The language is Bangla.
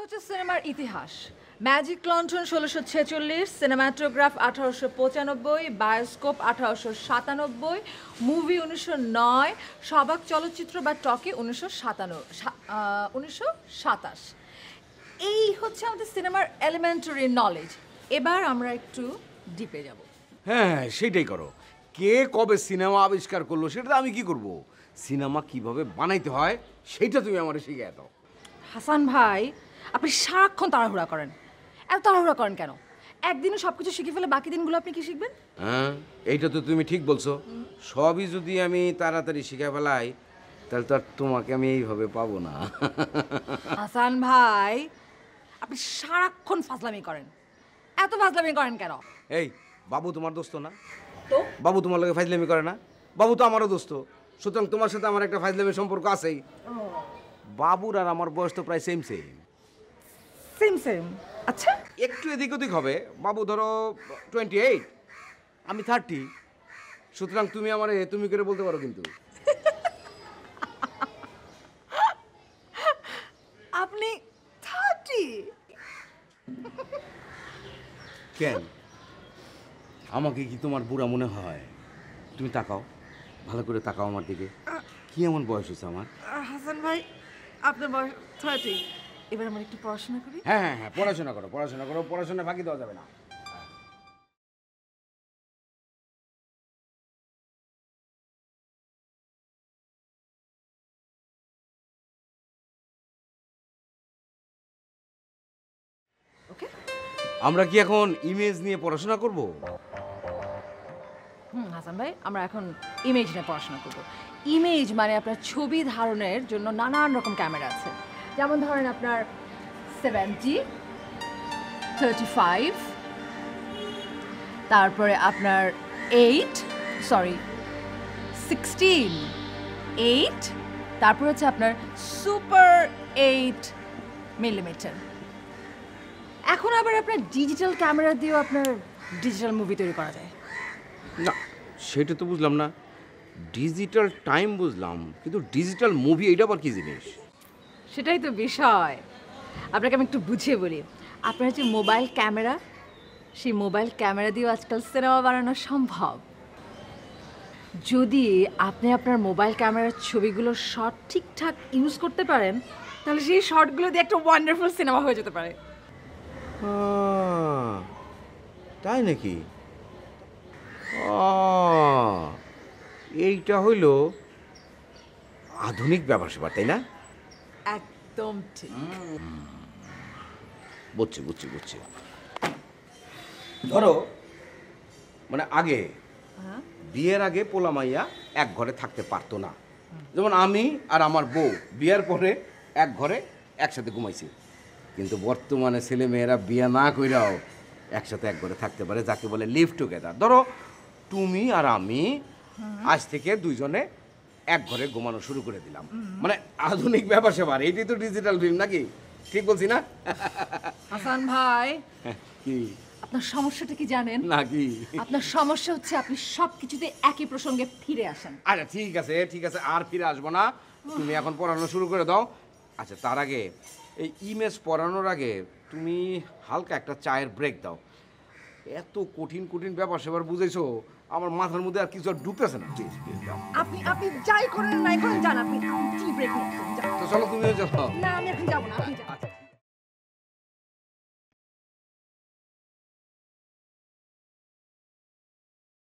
হচ্ছে সিনেমার ইতিহাস। ম্যাজিক লন্ঠন ১৬৪৬, সিনেমাটোগ্রাফ ১৮৯৫, বায়োস্কোপ ১৮৯৭, মুভি ১৯০৯, সবাক চলচ্চিত্র বা টকে ১৯২৭। এই হচ্ছে আমাদের সিনেমার এলিমেন্টারি নলেজ। এবার আমরা একটু ডিপে যাব। হ্যাঁ, সেইটাই করো। কে কবে সিনেমা আবিষ্কার করলো সেটা আমি কি করব? সিনেমা কিভাবে বানাইতে হয় সেইটা তুমি আমারে শিখিয়ে দাও। হাসান ভাই, আপনি সারাক্ষণ তাড়াহুড়া করেন। এত তাড়াহুড়া করেন কেন? একদিনে সব কিছু শিখে ফেলে বাকি দিনগুলো আপনি কি শিখবেন? হ্যাঁ, এইটা তো তুমি ঠিক বলছো। সবই যদি আমি তাড়াতাড়ি শিখে ফেলাই তাহলে তো আর তোমাকে আমি এইভাবে পাবো না। হাসান ভাই, আপনি সারাক্ষণ ফাজলামি করেন। এত ফাজলামি করেন কেন? এই বাবু তোমার দোস্ত না? তো বাবু তোমার লগে ফাজলামি করে না? বাবু তো আমারও দোস্ত, সুতরাং তোমার সাথে আমার একটা ফাজলামির সম্পর্ক আছেই। বাবুর আর আমার বয়স তো প্রায় সেম সেম। Same same. আচ্ছা, একটু এদিক ওদিক হবে। বাবু ধরো 28, আমি 30, সুতরাং তুমি আমারে তুমি করে বলতে পারো কিন্তু। আপনি 30? কেন, আমাকে কি তোমার বুড়া মনে হয়? তুমি তাকাও, ভালো করে তাকাও আমার দিকে। কি এমন বয়স হয়েছে আমার? হাসান ভাই, আপনার বয়স 30। এবার আমরা একটু পড়াশোনা করি। হ্যাঁ হ্যাঁ হ্যাঁ, পড়াশোনা করো, পড়াশোনা করো, পড়াশোনা ফাঁকি দেওয়া যাবে না। ওকে। আমরা কি এখন ইমেজ নিয়ে পড়াশোনা করব? হাসান ভাই, আমরা এখন ইমেজ নিয়ে পড়াশোনা করব। ইমেজ মানে আপনার ছবি ধারণের জন্য নানান রকম ক্যামেরা আছে। যেমন ধরেন আপনার 70, 35, তারপরে আপনার 16, 8, তারপর হচ্ছে আপনার সুপার 8 মিলিমিটার। এখন আবার আপনার ডিজিটাল ক্যামেরা দিয়েও আপনার ডিজিটাল মুভি তৈরি করা যায়। না, সেটা তো বুঝলাম না। ডিজিটাল টাইম বুঝলাম, কিন্তু ডিজিটাল মুভি এইটা আবার কি জিনিস? সেটাই তো বিষয়। আপনাকে আমি একটু বুঝিয়ে বলি। আপনার যে মোবাইল ক্যামেরা, সেই মোবাইল ক্যামেরা দিয়েও আজকাল সিনেমা বানানো সম্ভব। যদি আপনি আপনার মোবাইল ক্যামেরার ছবিগুলোর শট ঠিকঠাক ইউজ করতে পারেন, তাহলে সেই শটগুলো দিয়ে একটা ওয়ান্ডারফুল সিনেমা হয়ে যেতে পারে। তাই নাকি? এইটা হইল আধুনিক ব্যাপার স্যাপার, তাই না? একদম ঠিক। বুঝছি বুঝছি বুঝছি। ধরো মানে আগে, বিয়ের আগে পোলা মাইয়া এক ঘরে থাকতে পারতো না। যেমন আমি আর আমার বউ বিয়ের পরে এক ঘরে একসাথে ঘুমাইছি। কিন্তু বর্তমানে ছেলে মেয়েরা বিয়ে না কইরাও একসাথে এক ঘরে থাকতে পারে, যাকে বলে লিভ টুগেদার। ধরো তুমি আর আমি আজ থেকে দুইজনে এক ঘরে ঘুমানো শুরু করে দিলাম। মানে আধুনিক ব্যাপার স্যাপার, এইটাই তো ডিজিটাল ফিল্ম নাকি? ঠিক বলছি না? হাসান ভাই, কি আপনার সমস্যাটা কি জানেন? নাকি? আপনার সমস্যা হচ্ছে আপনি সব কিছুতে একই প্রসঙ্গে ফিরে আসেন। আচ্ছা ঠিক আছে ঠিক আছে, আর ফিরে আসবো না। তুমি এখন পড়ানো শুরু করে দাও। আচ্ছা, তার আগে এই ইমেজ পড়ানোর আগে তুমি হালকা একটা চায়ের ব্রেক দাও। এত কঠিন কঠিন ব্যাপার সেবার বুঝেছো, আমার মাথার মধ্যে আর কিছু আর ঢুকতেছে না। প্লিজ প্লিজ দাও। আপনি আপনি যাই করেন নাই করেন, যান আপনি টি ব্রেক নিন। তো চলো, তুমিও যাও। না, আমি এখন যাব না, আপনি যান। আচ্ছা।